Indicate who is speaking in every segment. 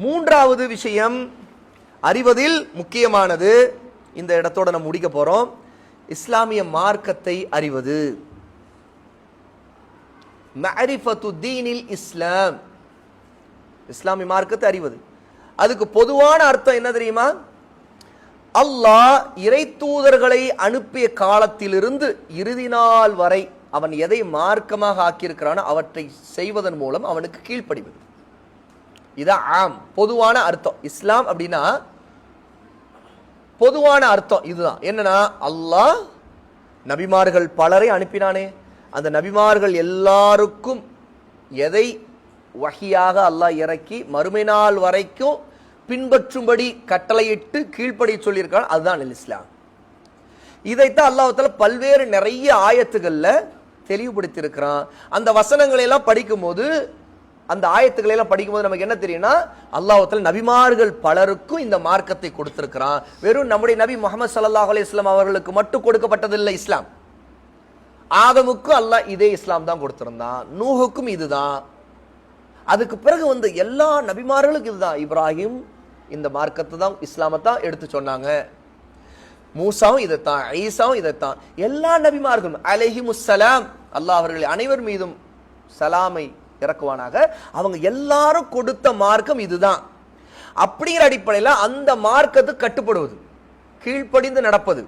Speaker 1: மூன்றாவது விஷயம் அறிவதில் முக்கியமானது, இந்த இடத்தோட நம்ம முடிக்க போறோம், இஸ்லாமிய மார்க்கத்தை அறிவது. மஅரிஃபத்து தீனில் இஸ்லாம், இஸ்லாமிய மார்க்கத்தை அறிவது. அதுக்கு பொதுவான அர்த்தம் என்ன தெரியுமா? அல்லாஹ் இறை தூதர்களை அனுப்பிய காலத்திலிருந்து இறுதி நாள் வரை அவன் எதை மார்க்கமாக ஆக்கியிருக்கிறானோ அவற்றை செய்வதன் மூலம் அவனுக்கு கீழ்ப்படிவது. இதான் ஆம், பொதுவான அர்த்தம். இஸ்லாம் அப்படின்னா பொதுவான அர்த்தம் இதுதான். என்னன்னா, அல்லாஹ் நபிமார்கள் பலரை அனுப்பினானே, அந்த நபிமார்கள் எல்லாருக்கும் எதை வஹியாக அல்லாஹ் இறக்கி மறுமை நாள் வரைக்கும் பின்பற்றும்படி கட்டளையிட்டு கீழ்ப்படி சொல்லியிருக்கான், அதுதான் இஸ்லாம். இதைத்தான் அல்லாஹ் பல்வேறு நிறைய ஆயத்துகள்ல தெளிவுபடுத்தி இருக்கிறான். அந்த வசனங்களை எல்லாம் படிக்கும் போது, அந்த ஆயத்துக்களை எல்லாம் படிக்கும் போது நமக்கு என்ன தெரியும்னா, அல்லாஹ் நபிமார்கள் பலருக்கும் இந்த மார்க்கத்தை கொடுத்திருக்கிறான். வெறும் நம்முடைய நபி முஹம்மது ஸல்லல்லாஹு அலைஹி வஸல்லம் அவர்களுக்கு மட்டும் கொடுக்கப்பட்டதில்லை இஸ்லாம். ஆதமுக்கும் அல்லாஹ் இதே இஸ்லாம் தான் கொடுத்திருந்தான், நூஹுக்கும் இதுதான், அதுக்கு பிறகு வந்து எல்லா நபிமார்களுக்கும் இதுதான். இப்ராஹிம் இந்த மார்க்கத்தை தான், இஸ்லாமை தான் எடுத்து சொன்னாங்க. மூசாவும் இதைத்தான், ஈசாவும் இதைத்தான். எல்லா நபிமார்களும் அலைஹிமுஸ்ஸலாம், அல்லாஹ் அவர்கள் அனைவர் மீதும் சலாமை இறக்குவானாக, அவங்க எல்லாரும் கொடுத்த மார்க்கம் இதுதான். அப்படிங்கிற அடிப்படையில் அந்த மார்க்கத்துக்கு கட்டுப்படுவது, கீழ்ப்படிந்து நடப்பது,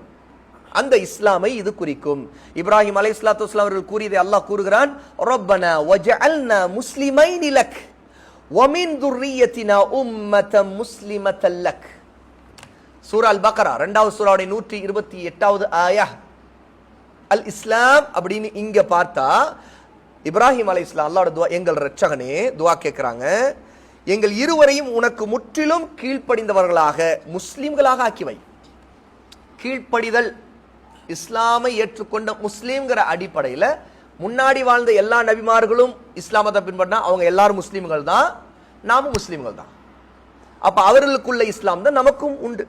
Speaker 1: அந்த இஸ்லாமை இது குறிக்கும். இப்ராஹிம் அலைஹிஸ்ஸலாத்து வஸ்ஸலாம் அவர்கள் கூறியதை அல்லாஹ் கூறுகிறான், ரப்பனா வஜஅல்னா முஸ்லிமைனி லக் வ மின் துர்ரிய்யத்தினா உம்மத்தன் முஸ்லிமத்தன் லக். சூரா அல் பக்ரா 2வது சூராவுடைய 128வது ஆயத். அல் இஸ்லாம் அப்படின்னு இங்க பார்த்தா இப்ராஹிம் அலைஹிஸ்ஸலாம் அல்லாஹ்வோட துஆ, எங்கள் இரட்சகனே துஆ கேட்கிறாங்க, எங்கள் இருவரையும் உனக்கு முற்றிலும் கீழ்ப்படிந்தவர்களாக முஸ்லிம்களாக ஆக்கிவை. கீழ்ப்படிதல், இஸ்லாமை ஏற்றுக்கொண்ட முஸ்லீம்ங்கிற அடிப்படையில் முன்னாடி வாழ்ந்த எல்லா நபிமார்களும் இஸ்லாமத்தை பின்பற்றினா அவங்க எல்லாரும் முஸ்லீம்கள் தான், நாமும் முஸ்லீம்கள் தான். அப்ப அவர்களுக்குள்ள இஸ்லாம் தான் நமக்கும் உண்டு,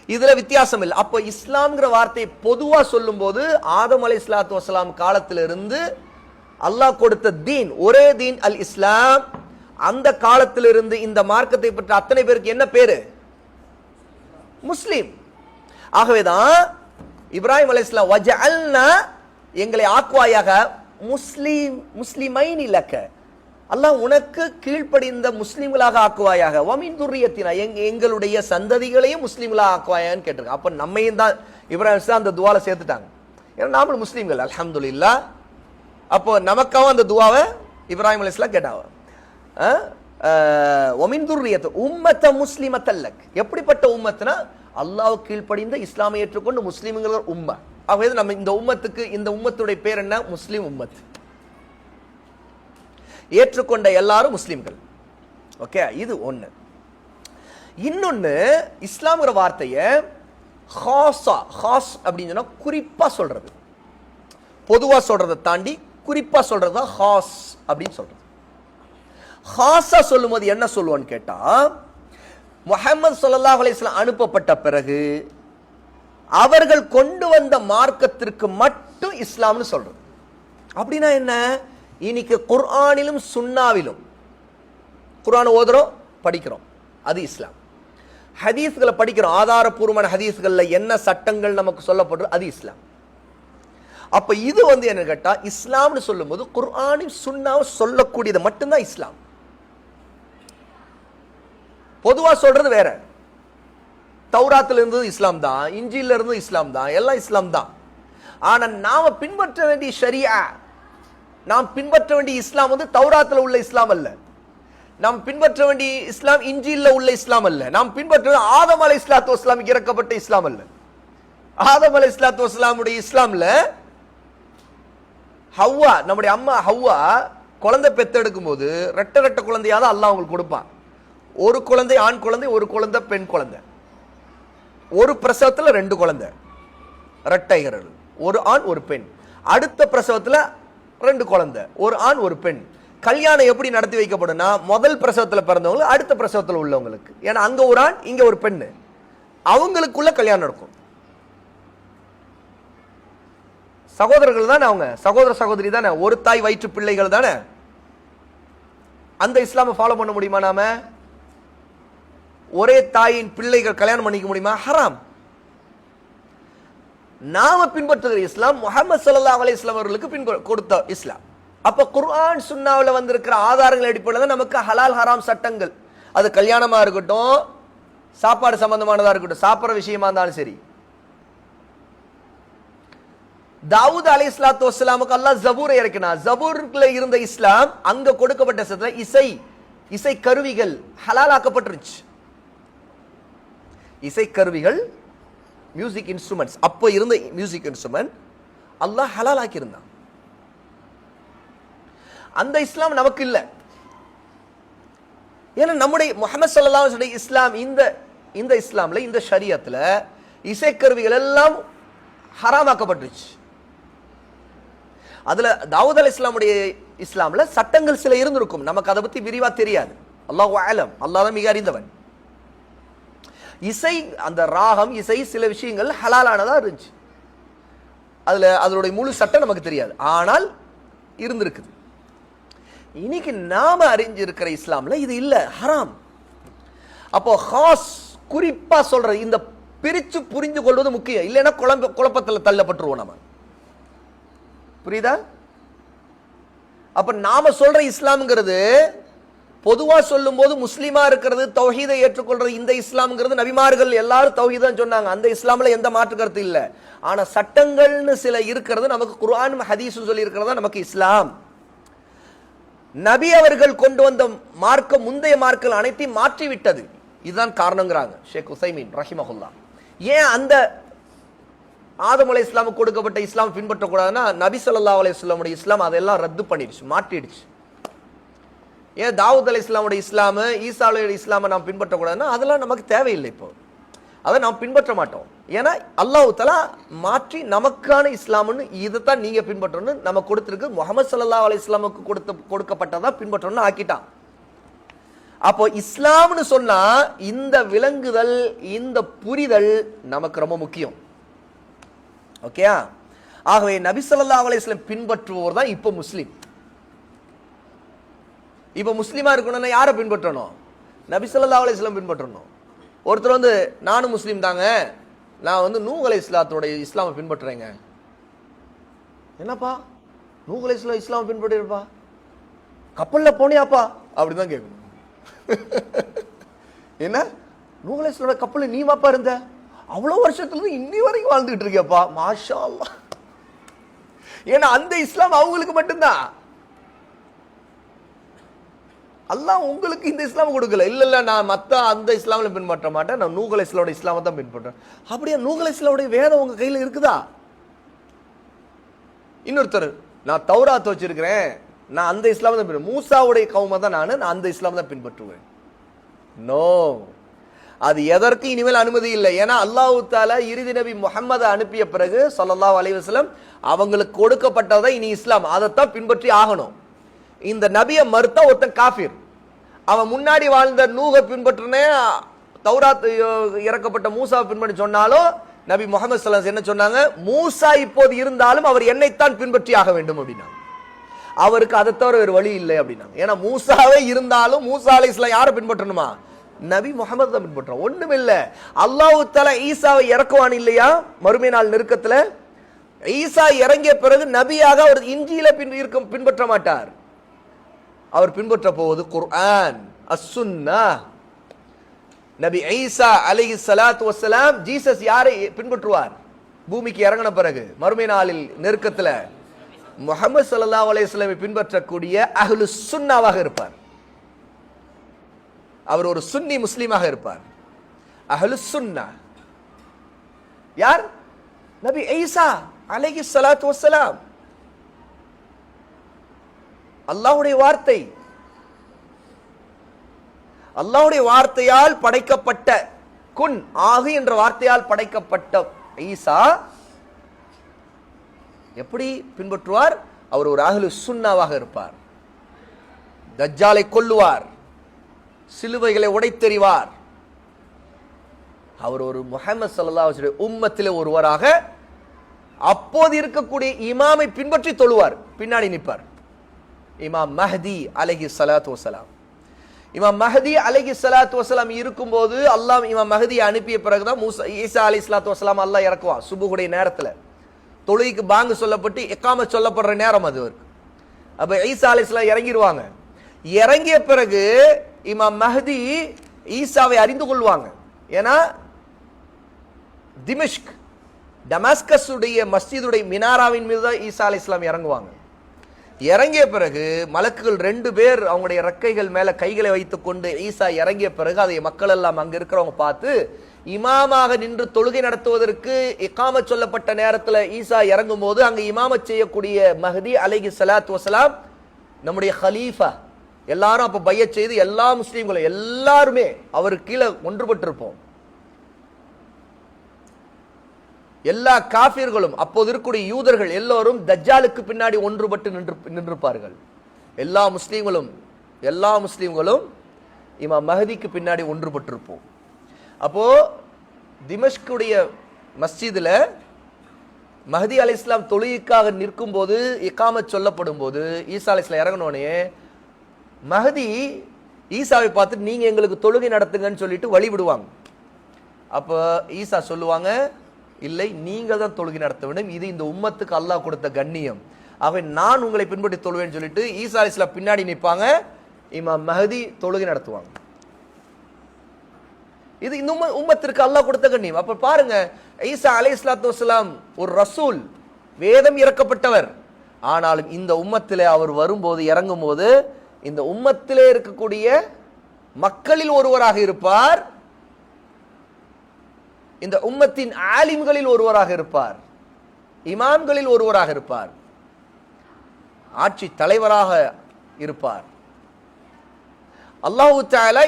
Speaker 1: இதுல வித்தியாசம் இல்லை. அப்ப இஸ்லாம்ங்கிற வார்த்தையை பொதுவா சொல்லும் போது ஆதம் அலைஹிஸ்ஸலாத்து வஸ்ஸலாம் காலத்திலிருந்து அல்லாஹ் கொடுத்த தீன், ஒரே தீன் அல் இஸ்லாம், அந்த காலத்திலிருந்து இந்த மார்க்கத்தை பற்றி அத்தனை பேருக்கு என்ன பேரு? முஸ்லீம். ஆகவேதான் இப்ராஹிம் அலைஹிஸ்ஸலாம் வஜஅல்னா, எங்களை ஆக்குவாயாக, முஸ்லிமைனி லக்க, அல்லாஹ் உனக்கு கீழ்ப்படிந்த முஸ்லிம்களாக ஆக்குவாயாக, வமின் துர்ரியத்தினா, எங்களுடைய சந்ததிகளையும் முஸ்லிம்களாக ஆக்குவாயான்னு கேட்டிருக்காங்க. அப்ப நம்மையும் தான் இப்ராஹிம் அலைஹிஸ்ஸலாம் அந்த துவால சேர்த்துட்டாங்க. ஏன்னா நாமளும் முஸ்லீம்கள் அல்ஹம்துலில்லாஹ். அப்போ நமக்காகவும் அந்த துவாவை இப்ராஹிம் அலைஹிஸ்ஸலாம் கேட்டாங்க. வமின் துர்ரியத் உம்மத்த முஸ்லிமத்தன் லக், எப்படிப்பட்ட உம்மத்னா அல்லாஹ் கீழ்ப்படிந்த இஸ்லாமை ஏற்றுக்கொண்டு முஸ்லிம்கள் உம்ம. ஆகவே நம்ம இந்த உம்மத்துக்கு, இந்த உம்மத்துடைய பேர் என்ன? முஸ்லிம் உம்மத். ஏற்றுக்கொண்ட எல்லாரும் முஸ்லிம்கள். ஓகே, இது ஒண்ணு. இன்னொன்னு, இஸ்லாம்ங்கிற வார்த்தையை ஹாஸா, ஹாஸ் அப்படின்னு சொன்னா குறிப்பா சொல்றது, பொதுவா சொல்றதை தாண்டி குறிப்பா சொல்றது தான் ஹாஸ் அப்படின்னு சொல்றது. ஹாஸா சொல்லும் போது என்ன சொல்லுவோன்னு கேட்டா, முஹம்மது ஸல்லல்லாஹு அலைஹி வஸல்லம் அனுப்பப்பட்ட பிறகு அவர்கள் கொண்டு வந்த மார்க்கத்திற்கு மட்டும் இஸ்லாம்னு சொல்றது. அப்படின்னா என்ன? இன்னைக்கு குர்ஆனிலும் சுன்னாவிலும், குர்ஆன் ஓதுறோம் படிக்கிறோம், அது இஸ்லாம். ஹதீஸ்களை படிக்கிறோம், ஆதாரபூர்வமான ஹதீஸ்கள்ல என்ன சட்டங்கள் நமக்கு சொல்லப்படுறது, அது இஸ்லாம். அப்ப இது வந்து என்ன கேட்டா, இஸ்லாம்னு சொல்லும் போது குர்ஆனில் சுன்னாவும் சொல்லக்கூடியது மட்டும்தான் இஸ்லாம். பொதுவா சொல்றது வேற. தௌராத்துல இருந்தது இஸ்லாம் தான், இஞ்சில இருந்து இஸ்லாம் தான், எல்லாம் இஸ்லாம் தான். ஆனா நாம பின்பற்ற வேண்டிய ஷரியா, நாம் பின்பற்ற வேண்டிய இஸ்லாம் வந்து தௌராத்துல உள்ள இஸ்லாம் அல்ல. நாம் பின்பற்ற வேண்டிய இஸ்லாம் இஞ்சில உள்ள இஸ்லாம் அல்ல. நாம் பின்பற்ற ஆதம் அலைஹிஸ்ஸலாத்து வஸ்ஸலாமுக்கு இறக்கப்பட்ட இஸ்லாம் அல்ல. ஆதம் அலைஹிஸ்ஸலாத்து வஸ்ஸலாமுடைய இஸ்லாம்ல ஹவ்வா, நம்முடைய அம்மா ஹவ்வா குழந்தை பெத்தெடுக்கும் போது ரெட்ட குழந்தையாவது அல்லாஹ் அவங்களுக்கு கொடுப்பான். ஒரு குழந்தை ஆண் குழந்தை, ஒரு குழந்தை பெண் குழந்தை. ஒரு பிரசவத்துல 2 குழந்தை இரட்டைகள், ஒரு ஆண் ஒரு பெண். அடுத்த பிரசவத்துல 2 குழந்தை, ஒரு ஆண் ஒரு பெண். கல்யாணம் எப்படி நடத்தி வைக்கப்படும்னா, முதல் பிரசவத்துல பிறந்தவங்க அடுத்த பிரசவத்துல உள்ளவங்களுக்கு, ஏன்னா அங்க ஒரு ஆண் இங்க ஒரு பெண், அவங்களுக்குள்ள கல்யாணம் நடக்கும். சகோதரர்கள் தானே அவங்க, சகோதர சகோதரி தானே, ஒரு தாய் வயிற்று பிள்ளைகள் தானே. அந்த இஸ்லாமை ஃபாலோ பண்ண முடியுமா? நாம ஒரே தாயின் பிள்ளைகள் கல்யாணம் பண்ணிக்க முடியுமா? ஹராம். நாம பின்பற்றுகிற இஸ்லாம் முஹம்மது ஸல்லல்லாஹு அலைஹி வஸல்லம் அவர்களுக்கு கொடுத்த இஸ்லாம். அப்ப குர்ஆன் சுன்னாவுல வந்திருக்கிற ஆதாரங்கள் அடிப்படையில் தான் நமக்கு ஹலால் ஹராம் சட்டங்கள், அது கல்யாணமா இருக்கட்டும், சாப்பாடு சம்பந்தமானதா இருக்கட்டும், சாப்பிட்ற விஷயமா இருந்தாலும் சரி. தாவூத் அலைஹிஸ்ஸலாத்து வஸ்ஸலாமுக்கு அல்லாஹ் ஜபூரை இறக்கினார். ஜபூர்ல இருந்த இஸ்லாம் அங்க கொடுக்கப்பட்ட சட்டத்துல இசை கருவிகள் ஹலால் ஆக்கப்பட்டுருச்சு. இசை கருவிகள், மியூசிக் இன்ஸ்ட்ருமெண்ட்ஸ், அப்போ இருந்த மியூசிக் இன்ஸ்ட்ருமெண்ட் அல்லாஹ் ஹலால் ஆக்கி இருந்தான். அந்த இஸ்லாம் நமக்கு இல்லை. ஏன்னா நம்முடைய முஹம்மது ஸல்லல்லாஹு அலைஹி வஸல்லம் இஸ்லாம், இந்த இஸ்லாம்ல, இந்த ஷரியத்துல இசைக்கருவிகள் எல்லாம் ஹராமாக்கப்பட்டுருச்சு. அதுல தாவூத் அலைஹிஸ்ஸலாமுடைய இஸ்லாம்ல சட்டங்கள் சில இருந்திருக்கும், நமக்கு அதை பத்தி விரிவா தெரியாது. அல்லாஹு அலம், அல்லாஹ் தான் மிக அறிந்தவன். இசை, அந்த ராகம், இசை, சில விஷயங்கள் ஹலாலானதா இருந்துச்சு. அதனுடைய முழு சட்டம் நமக்கு தெரியாது, ஆனால் இருந்திருக்குது. இன்னைக்கு நாம அறிஞ்சிருக்கிற இஸ்லாம்ல இது இல்ல, ஹராம். அப்போ ஹாஸ் குறிப்பா சொல்ற இந்த பிரிச்சு புரிந்து கொள்வது முக்கியம். இல்லைன்னா குழப்பத்தில் தள்ளப்பட்டுருவோம் நம்ம. புரியுதா? அப்ப நாம சொல்ற இஸ்லாம்ங்கிறது பொதுவா சொல்லும் போது முஸ்லிமா இருக்கிறது, தௌஹீதை ஏற்றுக்கொள்றது, இந்த இஸ்லாம்ங்கிறது நபிமார்கள் எல்லாரும் தௌஹீதான் சொன்னாங்க, அந்த இஸ்லாம்ல எந்த மாற்று கருத்து இல்ல. ஆனா சட்டங்கள்னு சில இருக்கிறது, நமக்கு குர்ஆன் ஹதீஸ் சொல்லி இருக்கிறதா நமக்கு இஸ்லாம். நபி அவர்கள் கொண்டு வந்த மார்க்கம் முந்தைய மார்க்கம் அனைத்தையும் மாற்றி விட்டது. இதுதான் காரணங்கிறாங்க ஷேக் உசைமீன் ரஹிமஹுல்லா. ஏன் அந்த ஆதம் அலைஹிஸ்ஸலாமுக்கு கொடுக்கப்பட்ட இஸ்லாம் பின்பற்றக்கூடாதுன்னா, நபி ஸல்லல்லாஹு அலைஹி வஸல்லம் இஸ்லாம் அதெல்லாம் ரத்து பண்ணிடுச்சு, மாற்றிடுச்சு. ஏன் தாவூத் அலைஹிஸ்ஸலாமுடைய இஸ்லாம், ஈசா அலைஹி இஸ்லாமை நாம் பின்பற்றக்கூடாதுன்னா அதெல்லாம் நமக்கு தேவையில்லை. இப்போ அதை நாம் பின்பற்ற மாட்டோம். ஏன்னா அல்லாஹ் தஆலா மாற்றி நமக்கான இஸ்லாம்னு இதைத்தான் நீங்க பின்பற்றணும்னு நம்ம கொடுத்திருக்கு. முஹம்மது ஸல்லல்லாஹு அலைஹி வஸல்லமுக்கு கொடுக்கப்பட்டதா பின்பற்றணும்னு ஆக்கிட்டான். அப்போ இஸ்லாம்னு சொன்னா இந்த விளங்குதல், இந்த புரிதல் நமக்கு ரொம்ப முக்கியம். ஓகே? ஆகவே நபி ஸல்லல்லாஹு அலைஹி வஸல்லம் பின்பற்றுவோர் தான் இப்போ முஸ்லிம். இப்போ முஸ்லிமா இருக்கணும்னா யாரை பின்பற்றணும்? நபி ஸல்லல்லாஹு அலைஹி வஸல்லம் பின்பற்றணும். ஒருத்தர் நானும் முஸ்லீம் தாங்க, நான் நூஹ் அலைஹிஸ்ஸலாத்துடைய இஸ்லாமை பின்பற்றுறேங்க. என்னப்பா நூஹ் அலைஹிஸ்ஸலாம் இஸ்லாமை பின்பற்றிருப்பா, கப்பல்ல போனியாப்பா அப்படிதான் கேட்கணும். என்ன நூஹ் அலைஹிஸ்ஸலாமோட கப்பல்ல நீ வாப்பா இருந்த, அவ்வளவு வருஷத்துல இருந்து இன்னி வரைக்கும் வாழ்ந்துட்டு இருக்கியப்பா, மாஷா அல்லாஹ். ஏன்னா அந்த இஸ்லாம் அவங்களுக்கு மட்டும்தான். அல்லாஹ் உங்களுக்கு இந்த இஸ்லாம் கொடுக்கல. இல்ல நான் மத்த அந்த இஸ்லாம்ல பின்பற்ற மாட்டேன், நான் நூஹ் அலைஹிஸ்ஸலாமுடைய இஸ்லாமை தான் பின்பற்றேன். அப்படியே நூஹ் அலைஹிஸ்ஸலாமுடைய வேதம் உங்க கையில இருக்குதா? இன்னொருத்தர் நான் தௌராத் வச்சிருக்கிறேன், நான் அந்த இஸ்லாம் தான், மூசாவுடைய கௌமை தான் நான் அந்த இஸ்லாம் தான் பின்பற்றுவேன். நோ, அது எதற்கு இனிமேல் அனுமதி இல்லை. ஏன்னா அல்லாஹ் தஆலா இறுதி நபி முஹம்மதை அனுப்பிய பிறகு ஸல்லல்லாஹு அலைஹி வஸல்லம் அவங்களுக்கு கொடுக்கப்பட்டதை இனி இஸ்லாம், அதைத்தான் பின்பற்றி ஆகணும். இந்த நபியை மறுத்தா ஒருத்தன் காஃபிர். அவன் முன்னாடி வாழ்ந்த நூஹை பின்பற்றுனே, தௌராத் இறக்கப்பட்ட மூசாவை பின்பற்றி சொன்னாலும் நபி முஹம்மது ஸல்லல்லாஹு அலைஹி வஸல்லம் என்ன சொன்னாங்க? மூசா இப்போது இருந்தாலும் அவர் என்னைத்தான் பின்பற்றி ஆக வேண்டும் அப்படின்னா, அவருக்கு அதை தவிர வேறு வழி இல்லை அப்படின்னா. ஏன்னா மூசாவே இருந்தாலும் மூசா அலைஹிஸ்ஸலாம் யாரை பின்பற்றணுமா? நபி முஹம்மது தான் பின்பற்றணும். ஒண்ணும் இல்ல, அல்லாஹ் தஆலா ஈசாவை இறக்குவான் இல்லையா மறுமை நாள் நெருக்கத்துல? ஈசா இறங்கிய பிறகு நபியாக அவர் இன்ஜீல பின்பற்ற மாட்டார். அவர் பின்பற்ற போவது குர்ஆன், அஸ்-சுன்னah. நபி ஈசா அலைஹிஸ்ஸலாத்து வஸ்ஸலாம், ஜீசஸ் யாரை பின்பற்றுவார்? பூமிக்கு இறங்கின பிறகு மறுமை நாளில் நெருக்கத்துல முஹம்மது ஸல்லல்லாஹு அலைஹி வஸல்லம் பின்பற்றக்கூடிய அஹ்லுஸ் சுன்னாவாக இருப்பார். அவர் ஒரு சுன்னி முஸ்லிமாக இருப்பார். அஹ்லுஸ் சுன்னah யார்? நபி ஈசா அலைஹிஸ்ஸலாத்து வஸ்ஸலாம். அல்லாஹ்வுடைய வார்த்தை, அல்லாஹ்வுடைய வார்த்தையால் படைக்கப்பட்ட, குன் ஆகு என்ற வார்த்தையால் படைக்கப்பட்ட ஈசா எப்படி பின்பற்றுவார்? அவர் ஒரு அஹ்லுஸ் சுன்னாவாக இருப்பார். தஜ்ஜாலை கொல்லுவார், சிலுவைகளை உடைத்தெறிவார். அவர் ஒரு முஹம்மது ஸல்லல்லாஹு அலைஹி வஸல்லம் உம்மத்திலே ஒருவராக அப்போது இருக்கக்கூடிய இமாமை பின்பற்றி தொழுவார், பின்னாடி நிற்பார். இமாம் மஹ்தி அலைஹி ஸலாத்து வஸலாம். இமாம் மஹ்தி அலைஹி ஸலாத்து வஸலாம் இருக்கும்போது அல்லாஹ் இமாம் மஹ்தியை அனுப்பிய பிறகுதான் ஈசா அலைஹிஸ்ஸலாத்து வஸலாம் அல்லாஹ் இறக்குவான். சுபுஹுடைய நேரத்துல தொழுகைக்கு பாங்கு சொல்லப்பட்டு இக்காமத் சொல்லப்படுற நேரம் அது. அப்ப ஈசா அலைஹிஸ்ஸலாம் இறங்கிடுவாங்க. இறங்கிய பிறகு இமாம் மஹ்தி ஈசாவை அறிந்து கொள்வாங்க. ஏன்னா திமிஷ்க் டமாஸ்கஸ் உடைய மஸ்ஜிதுடைய மினாராவின் மீது தான் ஈசா அலைஹிஸ்ஸலாம் இறங்குவாங்க. இறங்கிய பிறகு மலக்குகள் 2 பேர் அவங்களுடைய ரெக்கைகள் மேல கைகளை வைத்துக் கொண்டு ஈசா இறங்கிய பிறகு அதை மக்கள் எல்லாம் அங்க இருக்கிறவங்க பார்த்து இமாமாக நின்று தொழுகை நடத்துவதற்கு இகாமத் சொல்லப்பட்ட நேரத்தில் ஈசா இறங்கும் போது அங்க இமாமத் செய்யக்கூடிய மஹ்தி அலைஹி ஸலாத்து வஸலாம் நம்முடைய ஹலீஃபா எல்லாரும் அப்ப பையத் செய்து எல்லா முஸ்லீம்களும் எல்லாருமே அவருக்கு கீழே ஒன்றுபட்டிருப்போம். எல்லா காஃபிர்களும் அப்போது இருக்கக்கூடிய யூதர்கள் எல்லோரும் தஜ்ஜாலுக்கு பின்னாடி ஒன்றுபட்டு நின்றிருப்பார்கள். எல்லா முஸ்லீம்களும் இமாம் மஹ்திக்கு பின்னாடி ஒன்றுபட்டிருப்போம். அப்போ திமஷ்குடைய மஸ்ஜிதுல மஹ்தி அலைஹிஸ்ஸலாம் தொழுகைக்காக நிற்கும் போது இகாமத் சொல்லப்படும் போது ஈசா அலைஹிஸ்ஸலாம் இறங்கினோடனே மஹ்தி ஈசாவை பார்த்து நீங்க எங்களுக்கு தொழுகை நடத்துங்கன்னு சொல்லிட்டு வழி விடுவாங்க. அப்ப ஈசா சொல்லுவாங்க, இல்லை நீங்கள் தான் தொழுகை நடத்த வேண்டும், இது இந்த உம்மத்துக்கு அல்லாஹ் கொடுத்த கண்ணியம், ஆகவே நான் உங்களை பின்பற்றி தொழுவேன்னு சொல்லிட்டு ஈசா அலைஹிஸ்ஸலாம் பின்னாடி நிற்பாங்க, இமாம் மஹ்தி தொழுகை நடத்துவாங்க. இது இந்த உம்மத்திற்கு அல்லாஹ் கொடுத்த கண்ணியம். அப்ப பாருங்க, ஈசா அலைஹிஸ்ஸலாத்து வஸலாம் ஒரு ரசூல், வேதம் இறக்கப்பட்டவர். ஆனாலும் இந்த உம்மத்திலே அவர் வரும்போது இறங்கும் போது இந்த உம்மத்திலே இருக்கக்கூடிய மக்களில் ஒருவராக இருப்பார், இந்த உம்மத்தின் ஆலிம்களில் ஒருவராக இருப்பார், இமாம்களில் ஒருவராக இருப்பார், ஆட்சி தலைவராக இருப்பார். அல்லாஹ் தஆலா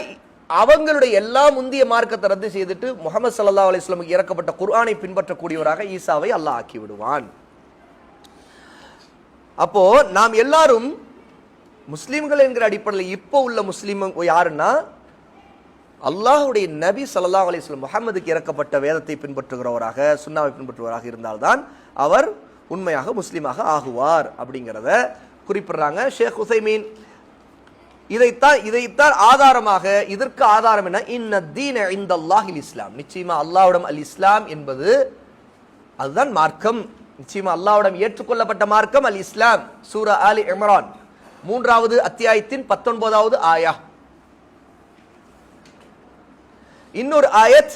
Speaker 1: அவங்களுடைய எல்லா முந்திய மார்க்கத்தை ரத்து செய்துட்டு முஹம்மது ஸல்லல்லாஹு அலைஹி வஸல்லம் இறக்கப்பட்ட குர்ஆனை பின்பற்றக்கூடியவராக ஈசாவை அல்லாஹ் ஆக்கி விடுவான். அப்போ நாம் எல்லாரும் முஸ்லிம்கள் என்கிற அடிப்படையில் இப்போ உள்ள முஸ்லீம் யாருன்னா அல்லாஹ்வுடைய நபி ஸல்லல்லாஹு அலைஹி வஸல்லம் முஹம்மதுக்கு இறக்கப்பட்ட வேதத்தை பின்பற்றுகிறவராக சுன்னாவை பின்பற்றுவராக இருந்தால்தான் அவர் உண்மையாக முஸ்லீமாக ஆகுவார் அப்படிங்கிறத குறிப்பிடுறாங்க ஷேக் உசைமீன். இதைத்தான் ஆதாரமாக, இதற்கு ஆதாரம் என்ன, இன்ன தீன இன்தல்லாஹில் இஸ்லாம், நிச்சயமா அல்லாஹ்விடம் அல் இஸ்லாம் என்பது அதுதான் மார்க்கம், நிச்சயமா அல்லாஹ்விடம் ஏற்றுக்கொள்ளப்பட்ட மார்க்கம் அல் இஸ்லாம். சூரா ஆலி இம்ரான் 3வது அத்தியாயத்தின் 19வது ஆயா. இன்னொரு ஆயத்,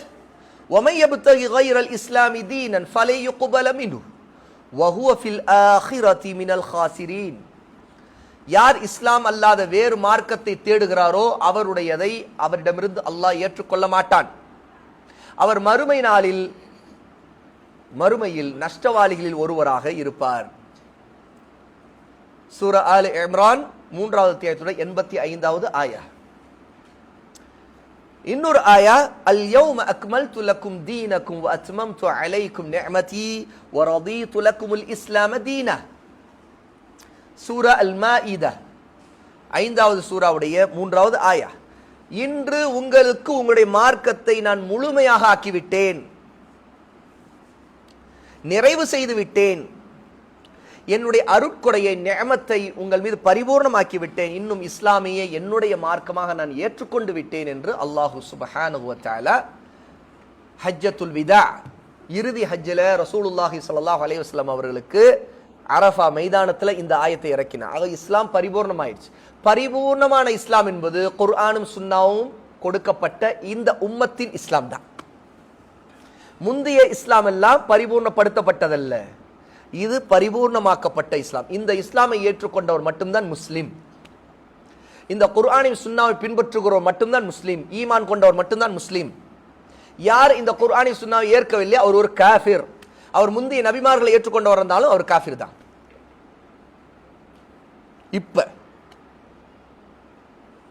Speaker 1: وَمَن يَبْتَغِ غَيْرَ الْإِسْلَامِ دِينًا فَلَن يُقْبَلَ مِنْهُ وَهُوَ فِي الْآخِرَةِ مِنَ الْخَاسِرِينَ. யார் இஸ்லாம் அல்லாத வேறு மார்க்கத்தை தேடுகிறாரோ அவருடையதை அவரிடமிருந்து அல்லாஹ் ஏற்றுக்கொள்ள மாட்டான், அவர் மறுமையில் நஷ்டவாளிகளில் ஒருவராக இருப்பார். சூரா ஆல் இம்ரான் 3வது அத்தியாயத்துடைய 85வது ஆயா. இன்னொரு ஆயா, அல் யௌம அக்மல்து லக்கும் தீனக்கும் வ அத்மம்து அலைக்கும் நிஅமதி வ ரதீது லக்குமுல் இஸ்லாம தீனா. சூரா அல் மாஇதா 5வது சூராவுடைய 3வது ஆயா. இன்று உங்களுக்கு உங்களுடைய மார்க்கத்தை நான் முழுமையாக ஆக்கிவிட்டேன், நிறைவு செய்து விட்டேன், என்னுடைய அருட்கொடையை நிஅமத்தை உங்கள் மீது பரிபூர்ணமாக்கி விட்டேன், இன்னும் இஸ்லாமிய என்னுடைய மார்க்கமாக நான் ஏற்றுக்கொண்டு விட்டேன் என்று அல்லாஹு சுப்ஹானஹு வ தஆலா ஹஜ்ஜத்துல் விதா இறுதி ஹஜ்ஜில் ரசூலுல்லாஹி ஸல்லல்லாஹு அலைஹி வஸல்லம் அவர்களுக்கு அரஃபா மைதானத்துல இந்த ஆயத்தை இறக்கினார். ஆக இஸ்லாம் பரிபூர்ணமாயிடுச்சு. பரிபூர்ணமான இஸ்லாம் என்பது குர்ஆனும் சுன்னாவும் கொடுக்கப்பட்ட இந்த உம்மத்தின் இஸ்லாம் தான். முந்தைய இஸ்லாம் எல்லாம் பரிபூர்ணப்படுத்தப்பட்டதல்ல, இது பரிபூர்ணமாக்கப்பட்ட இஸ்லாம். இந்த இஸ்லாமை ஏற்றுக்கொண்டவர் மட்டும்தான் முஸ்லிம், இந்த குர்ஆனின் சுன்னாவை பின்பற்றுகிறவர் மட்டும்தான் முஸ்லிம், ஈமான் கொண்டவர் மட்டும்தான் முஸ்லிம். யார் இந்த குர்ஆனின் சுன்னாவை ஏற்கவில்லை அவர் ஒரு காஃபிர். அவர் முந்தைய நபிமார்களை ஏற்றுக்கொண்டவர் இருந்தாலும் அவர் காஃபிர் தான்.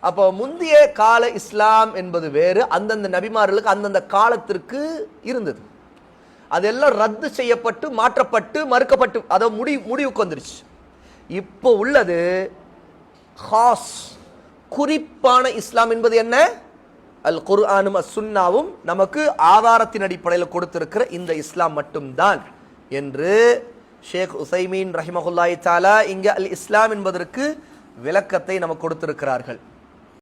Speaker 1: அப்போ முந்தைய கால இஸ்லாம் என்பது வேறு, அந்தந்த நபிமார்களுக்கு அந்தந்த காலத்திற்கு இருந்தது. அதெல்லாம் ரத்து செய்யப்பட்டு மாற்றப்பட்டு மறுக்கப்பட்டு அதை முடிவுக்கு வந்துருச்சு. இப்போ உள்ளது ஹாஸ், குறிப்பான இஸ்லாம் என்பது என்ன, அல் குர்ஆனும் சுன்னாவும் நமக்கு ஆதாரத்தின் அடிப்படையில் கொடுத்திருக்கிற இந்த இஸ்லாம் மட்டும்தான் என்று ஷேக் உசைமீன் ரஹிமஹுல்லாஹி தஆலா இங்க அல் இஸ்லாம் என்பதற்கு விளக்கத்தை நமக்கு கொடுத்திருக்கிறார்கள்.